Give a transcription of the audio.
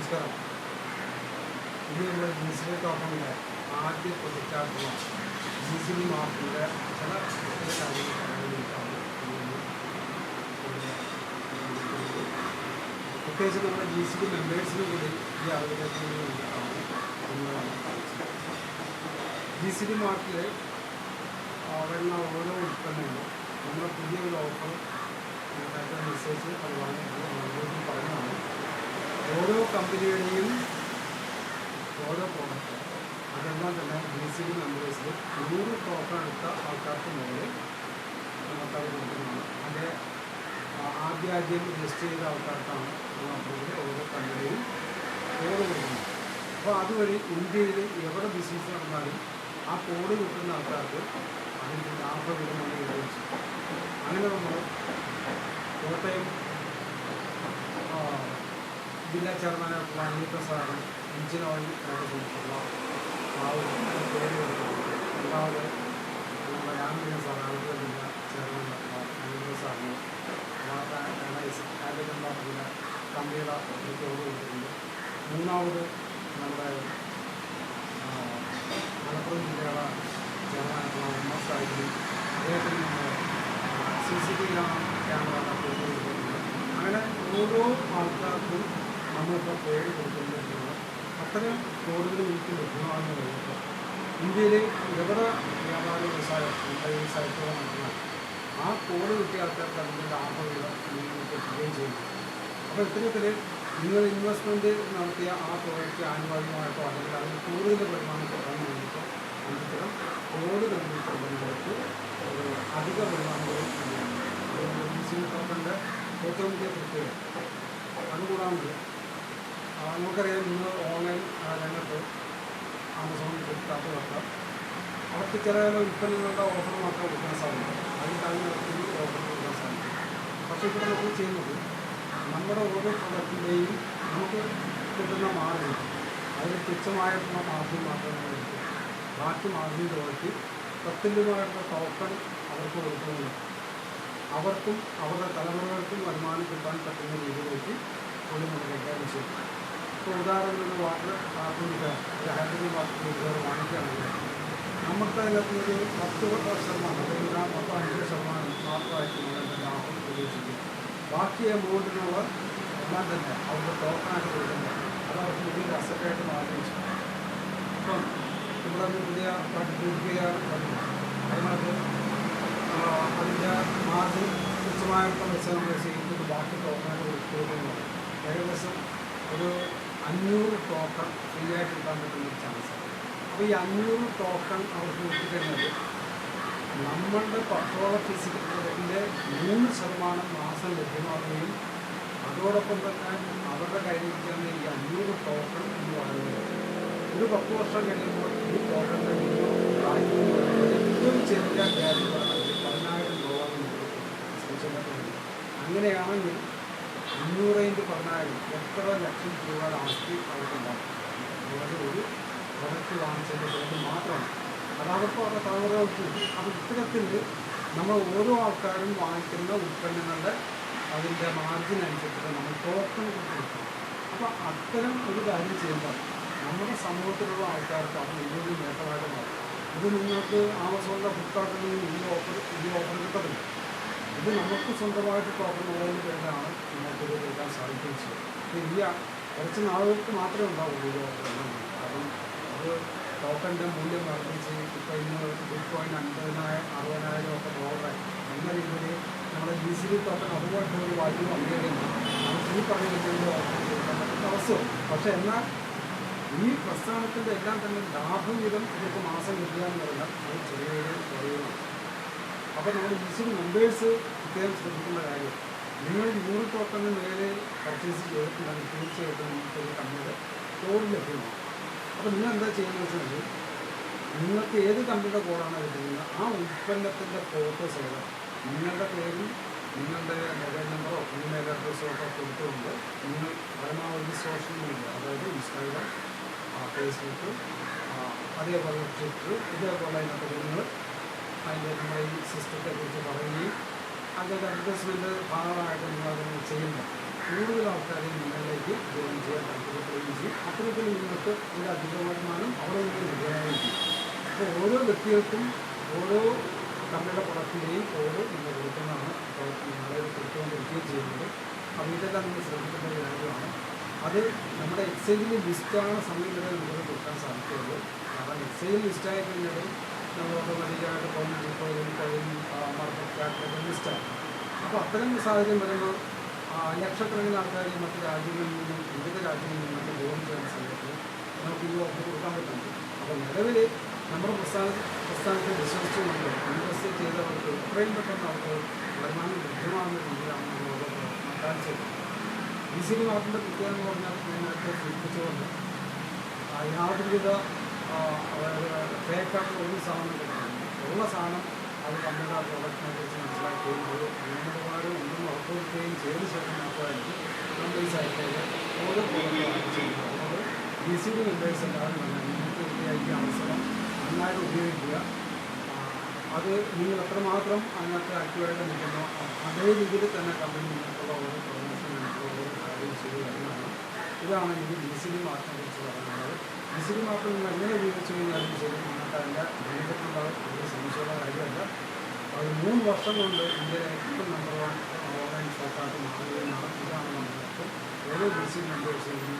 നമസ്കാരം. ഇത് നമ്മുടെ ജിസിബി ടോക്കണിൻ്റെ ആദ്യ പ്രൊജക്റ്റായിട്ടുള്ള ജിസിബി മാർക്കിൻ്റെ ചില കാര്യങ്ങൾ പറയാൻ വേണ്ടിയിട്ടാണ് പ്രത്യേകിച്ച് നമ്മുടെ ജിസിബി മെമ്പേഴ്സിനും കൂടി ഈ അറിവിലേക്ക് വേണ്ടിയിട്ടാണ് ഇന്ന് കാണിച്ചത്. ജിസിബി മാർക്കിൽ വരുന്ന ഓരോ ഉൽപ്പന്നങ്ങളും നമ്മുടെ പുതിയൊരു ഓഫർ റിസർച്ച് അതുപോലെ പറഞ്ഞതാണ്. ഓരോ കമ്പനിയുടെയും ഓരോ പ്രോഡക്റ്റ് അതെല്ലാം തന്നെ ജിസിബി മെമ്പേഴ്സിൽ 100 ടോക്കൺ എടുത്ത ആൾക്കാർക്ക് മുകളിൽ നമുക്കത് കൊടുക്കുന്നതാണ്. അതിൻ്റെ ആദ്യം രജിസ്റ്റർ ചെയ്ത ആൾക്കാർക്കാണ് നമ്മൾ ഓരോ കമ്പനിയും കോഡ് കൊടുക്കുന്നത്. അപ്പോൾ അതുവഴി ഇന്ത്യയിൽ എവിടെ ബിസിനസ് നടന്നാലും ആ കോഡ് കിട്ടുന്ന ആൾക്കാർക്ക് അതിൻ്റെ ലാഭവിധമാണ് ഉപയോഗിച്ചു. അങ്ങനെ നമ്മൾ കോട്ടയം ജില്ലാ ചെയർമാനായിട്ടുള്ള അനീത സാറും എഞ്ചിൻ ഓയിൽ സംബന്ധിച്ചുള്ള ആ ഒരു പേര് കൊടുക്കുന്നത്. അല്ലാതെ നമ്മുടെ രാമലിംഗ സാർ ആലപ്പുഴ ജില്ലാ ചെയർമാനായിട്ടുള്ള അനീത സാറിന് ജില്ലാ കമ്പനിയുടെ കോഡ് കൊടുത്തിട്ടുണ്ട്. മൂന്നാമത് നമ്മുടെ മലപ്പുറം ജില്ലയുടെ ചെയർമാനായിട്ടുള്ള ഉമ്മർ സാഹിബിനും അദ്ദേഹത്തിന് CCTV ക്യാമറ കോഡ് കൊടുത്തിട്ടുണ്ട്. അങ്ങനെ ഓരോ ആൾക്കാർക്കും നമ്മളിപ്പോൾ കോഡ് കൊടുക്കുന്നുണ്ടെങ്കിൽ അത്തരം കോഡുകൾ എനിക്ക് ലഭ്യമാകുന്ന കഴിഞ്ഞപ്പോൾ ഇന്ത്യയിൽ എവിടെ വ്യാപാര വ്യവസായം വ്യവസായത്തോടെ നടന്നാൽ ആ കോഡ് കിട്ടിയ ആൾക്കാർക്ക് അതിൻ്റെ ലാഭവിധ നിങ്ങൾക്ക് കിട്ടുകയും ചെയ്യുന്നു. അപ്പോൾ ഇത്തരത്തിൽ നിങ്ങൾ ഇൻവെസ്റ്റ്മെൻറ്റ് നടത്തിയ ആ തുകയ്ക്ക് ആനുപാതികമായിട്ടോ അല്ലെങ്കിൽ അതിന് കൂടുതൽ വരുമാനം കിട്ടാൻ വേണ്ടിയിട്ടോ ഇത്തരം കോഡ് കണ്ടുപിടിച്ചുള്ളവർക്ക് അധിക വരുമാനങ്ങളും അതുകൊണ്ട് ജിസിബി ടോക്കണിൻ്റെ ഏറ്റവും വലിയ പ്രത്യേകത. അതുകൂടാണ്ട് നമുക്കറിയാം ഇന്ന് ഓൺലൈൻ രംഗത്ത് ആമസോൺ ഫ്ലിപ്കാർട്ട് അവർക്ക് ചില ഉൽപ്പന്നങ്ങളുടെ ഓഫർ മാത്രം കൊടുക്കാൻ സാധിക്കും. അതിൽ കഴിഞ്ഞ ഓഫർ കൊടുക്കാൻ സാധിക്കും. പക്ഷേ ഇവിടെ നമ്മൾ ചെയ്യുന്നത് നമ്മുടെ ഓരോ പ്രൊഡക്റ്റിൻ്റെയും നമുക്ക് കിട്ടുന്ന മാർജിൻ അതിന് തുച്ഛമായിട്ടുള്ള മാർജിൻ മാത്രമേ എടുക്കൂ. ബാക്കി മാർജിൻ തുകയ്ക്ക് തത്തുല്യമായിട്ടുള്ള ടോക്കൺ അവർക്ക് കൊടുക്കുന്നുണ്ട്. അവർക്കും അവരുടെ തലമുറകൾക്കും വരുമാനം കിട്ടാൻ പറ്റുന്ന രീതിയിലേക്ക് ഒരു കൈകാര്യം ചെയ്യും. ഇപ്പോൾ ഉദാഹരണത്തിന് വാട്ടർ കാർബണിക ഒരു ഹൈഡ്രജൻ വാട്ടർ വീട്ടുകാർ വാങ്ങിക്കുകയാണെങ്കിൽ നമുക്ക് അതിനകത്ത് ഒരു 10% അല്ലെങ്കിൽ 5% മാത്രമായിട്ട് നമ്മുടെ ലാഭം പ്രതീക്ഷിക്കും. ബാക്കി എമൗണ്ടിനുള്ളവർ എല്ലാം തന്നെ അവരുടെ ടോക്കണായിട്ട് കൊടുക്കുന്നത് അത് അവർക്ക് വലിയൊരു അസറ്റായിട്ട് മാറിച്ചു. ഇപ്പം ഇവിടെ പുതിയ പഠിപ്പിക്കുകയാണ് അതിനകത്ത് അതിൻ്റെ മാർജിൻ തുച്ഛമായിട്ടുള്ള വെച്ച് നമ്മൾ ചെയ്യുന്നത് ബാക്കി ടോക്കണായിട്ട് കൊടുക്കുന്നത് ഏകദേശം ഒരു 500 ടോക്കൺ ഫ്രീ ആയിട്ട് കിട്ടാൻ പറ്റുന്നൊരു ചാൻസാണ്. അപ്പോൾ ഈ 500 ടോക്കൺ അവർക്ക് കിട്ടിക്കഴിഞ്ഞാൽ നമ്മളുടെ പത്തോള ഫിസിക്കൽ പ്രൊഡക്റ്റിൻ്റെ 3% മാസം ലഭ്യമാകുകയും അതോടൊപ്പം തന്നെ അവരുടെ കയ്യിലിരിക്കുന്ന ഈ 500 ടോക്കൺ എന്ന് പറയുന്നത് ഒരു 10 വർഷം കഴിയുമ്പോൾ ഈ ടോക്കണിൻ്റെ ഏറ്റവും ചെറിയ വാല്യൂ $10,000 അങ്ങനെയാണെങ്കിൽ 500 × 10,000 എത്ര ലക്ഷം രൂപയുടെ ആസ്തി അവർക്കുണ്ടാകും. അതുപോലെ ഒരു പ്രൊഡക്റ്റ് വാങ്ങിച്ചതിൻ്റെ പേര് മാത്രമാണ് അതവർക്കും അവരുടെ തലമുറകൾക്ക്. അപ്പോൾ ഇത്തരത്തിൽ നമ്മൾ ഓരോ ആൾക്കാരും വാങ്ങിക്കുന്ന ഉൽപ്പന്നങ്ങളുടെ അതിൻ്റെ മാർജിൻ അനുസരിച്ചിട്ട് നമ്മൾ ടോക്കൺ കൊടുക്കണം. അപ്പോൾ അത്തരം ഒരു കാര്യം ചെയ്യുമ്പോൾ നമ്മുടെ സമൂഹത്തിലുള്ള ആൾക്കാർക്ക് അത് വലിയൊരു നേട്ടമായിട്ട് മാറും. ഇത് നിങ്ങൾക്ക് ആമസോണിൻ്റെ ഫ്ലിപ്കാർട്ടിൽ നിന്ന് ഈ ഓഫർ കിട്ടത്തില്ല. ഇത് നമുക്ക് സ്വന്തമായിട്ട് ടോക്കൺ ഉള്ളതിന് പേരിലാണ് നമുക്കിത് കൊടുക്കാൻ സാധിക്കുകയും ചെയ്യും. ഈ കുറച്ച് നാളുകൾക്ക് മാത്രമേ ഉണ്ടാവുള്ളൂ ഈ ഓഫർ. കാരണം അത് ടോക്കണിൻ്റെ മൂല്യം വർദ്ധിച്ച് ഇപ്പോൾ ഇന്ന് ബിറ്റ്കോയിൻ 50,000 ഒക്കെ ഡോളറായി എന്ന രീതിയിൽ നമ്മുടെ ജിസിബി ടോക്കൺ അതുമായിട്ട് ഒരു വാല്യൂ വന്നിരിക്കുന്നു. നമുക്ക് ഈ പറയുന്ന ഓഫർ കൊടുക്കാൻ പറ്റുന്ന അവസ്ഥയാണ്. പക്ഷേ എന്നാൽ ഈ പ്രസ്ഥാനത്തിൻ്റെ എല്ലാം തന്നെ ലാഭവിധം ഇതൊക്കെ മാസം കിട്ടുക എന്ന് പറഞ്ഞാൽ അത് ചെറിയൊരു കുറവാണ്. അപ്പോൾ നമ്മൾ ജിസിബി മെമ്പേഴ്സ് പ്രത്യേകം ശ്രദ്ധിക്കേണ്ട കാര്യം, നിങ്ങൾ 100 ടോക്കണിന് മേലെ പർച്ചേസ് ചെയ്തിട്ടുണ്ടെങ്കിൽ തീർച്ചയായിട്ടും നിങ്ങൾക്കൊരു കമ്പനിയുടെ കോഡ് ലഭ്യമാണ്. അപ്പോൾ നിങ്ങൾ എന്താ ചെയ്യുന്നത് വെച്ചാൽ നിങ്ങൾക്ക് ഏത് കമ്പനിയുടെ കോഡാണ് കിട്ടുന്നത് ആ ഉൽപ്പന്നത്തിൻ്റെ ഫോട്ടോസ് എഴുതാം. നിങ്ങളുടെ പേരും നിങ്ങളുടെ മൊബൈൽ നമ്പറോ ഇമെയിൽ അഡ്രസ്സോ ഒക്കെ കൊടുത്തുകൊണ്ട് നിങ്ങൾ പരമാവധി സോഷ്യൽ മീഡിയ അതായത് ഇൻസ്റ്റാഗ്രാം, ഫേസ്ബുക്ക്, അതേപോലെ ട്വിറ്റർ ഇതേപോലെ അതിനകത്ത് നിങ്ങൾ അതിൻ്റെ നമ്മുടെ ഈ സിസ്റ്റത്തെക്കുറിച്ച് പറയുകയും അതിൻ്റെ അഡ്വർടൈസ്മെൻറ്റ് ഭാഗമായിട്ട് നിങ്ങളതിന് ചെയ്യുമ്പോൾ കൂടുതൽ ആൾക്കാരെ നിങ്ങളുടെ ഇതിലേക്ക് ജോയിൻ ചെയ്യാൻ താല്പര്യപ്പെടുകയും ചെയ്യും. അത്തരത്തിൽ നിങ്ങൾക്ക് ഒരു അധിക വരുമാനം അവിടെ നിന്ന് ലഭ്യമാവുകയും ചെയ്യും. അപ്പോൾ ഓരോ വ്യക്തികൾക്കും ഓരോ കമ്പനിയുടെ പ്രൊഡക്റ്റിൻ്റെയും ഓരോ നിങ്ങൾ കൊടുക്കുന്നതാണ് അപ്പോൾ നിങ്ങൾ കൊടുത്തുകൊണ്ടിരിക്കുകയും ചെയ്യുന്നത്. അപ്പോൾ ഇതെല്ലാം നിങ്ങൾ ശ്രദ്ധിക്കേണ്ട ഒരു കാര്യമാണ്. അത് നമ്മുടെ എക്സൈസിൽ ലിസ്റ്റാണ് സമയം വരെ നിങ്ങൾക്ക് കൊടുക്കാൻ സാധിക്കുള്ളൂ. കാരണം എക്സൈസിൽ ലിസ്റ്റായി കഴിഞ്ഞാൽ നമ്മൾ ഓട്ടോമാറ്റിക്കായിട്ട് മാർക്കറ്റ് ക്യാപിറ്റൽ ലിസ്റ്റാണ്. അപ്പോൾ അത്തരം സാഹചര്യം വരുമ്പോൾ ലക്ഷക്കണക്കിന് ആൾക്കാർ മറ്റ് രാജ്യങ്ങളിൽ നിന്നും വിവിധ രാജ്യങ്ങളിൽ നിന്നും ജോലി ചെയ്യുന്ന സമയത്ത് നമുക്ക് ഈ ഓഫർ കൊടുക്കാൻ പറ്റുന്നുണ്ട്. അപ്പോൾ നിലവിൽ നമ്മുടെ പ്രസ്ഥാനത്തെ വിശ്വസിച്ചുകൊണ്ട് ഇൻവെസ്റ്റ് ചെയ്തവർക്ക് എത്രയും പെട്ടെന്ന് അവർക്ക് വരുമാനം ലഭ്യമാകുന്ന രീതിയിലാണ് നമ്മൾ ഓരോ കാണിച്ചത്. BCD മാർക്കിൻ്റെ പ്രത്യേകത എന്ന് പറഞ്ഞാൽ നേരത്തെ സൂചിപ്പിച്ചുകൊണ്ട് യാതൊരുവിധ ഫേക്കായിട്ട് ഒരു സാധനം കിട്ടുന്നുണ്ട്. ഉള്ള സാധനം അത് കമ്പനിയുടെ പ്രോഡക്റ്റിനെ കുറിച്ച് മനസ്സിലാക്കുകയും അത് ഗുണനിലവാരം ഉണ്ടെന്ന് ഉറപ്പുവരുത്തുകയും ചെയ്ത ശേഷം മാത്രമായിരിക്കും നമ്മൾ ഈ സൈറ്റിൽ ഓരോ പ്രോഡക്റ്റ് ചെയ്യുന്നത്. അപ്പോൾ BCD മെമ്പേഴ്സ് എല്ലാവരും തന്നെ നിങ്ങൾക്ക് കിട്ടിയ അവസരം നന്നായിട്ട് ഉപയോഗിക്കുക. അത് നിങ്ങൾ എത്രമാത്രം അതിനകത്ത് ആക്റ്റീവായിട്ട് നിൽക്കുന്നോ അതേ രീതിയിൽ തന്നെ കമ്പനി നിങ്ങൾക്കുള്ള ഓരോ പ്രൊമോഷൻ ഓരോ കാര്യം ചെയ്ത് വരുന്നതാണ്. ഇതാണ് എനിക്ക് BCD മാർക്കിനെ കുറിച്ച് പറയുന്നത്. BCD മാർക്ക് നിങ്ങൾ എങ്ങനെ ഉപയോഗിച്ച് കഴിഞ്ഞാലും ശരി നിങ്ങൾക്ക് അതിൻ്റെ ബെനിഫിറ്റുള്ള ഒരു സംശയമുള്ള കാര്യമല്ല. അത് 3 വർഷം കൊണ്ട് ഇന്ത്യയിലെ ഏറ്റവും നമ്പർ 1 ഓൺലൈൻ ഷോപ്പായിട്ട് മാറുകയെന്നാണ്. ഇതാണ് നമ്മൾക്ക് ഓരോ BCD മെമ്പേഴ്സിനും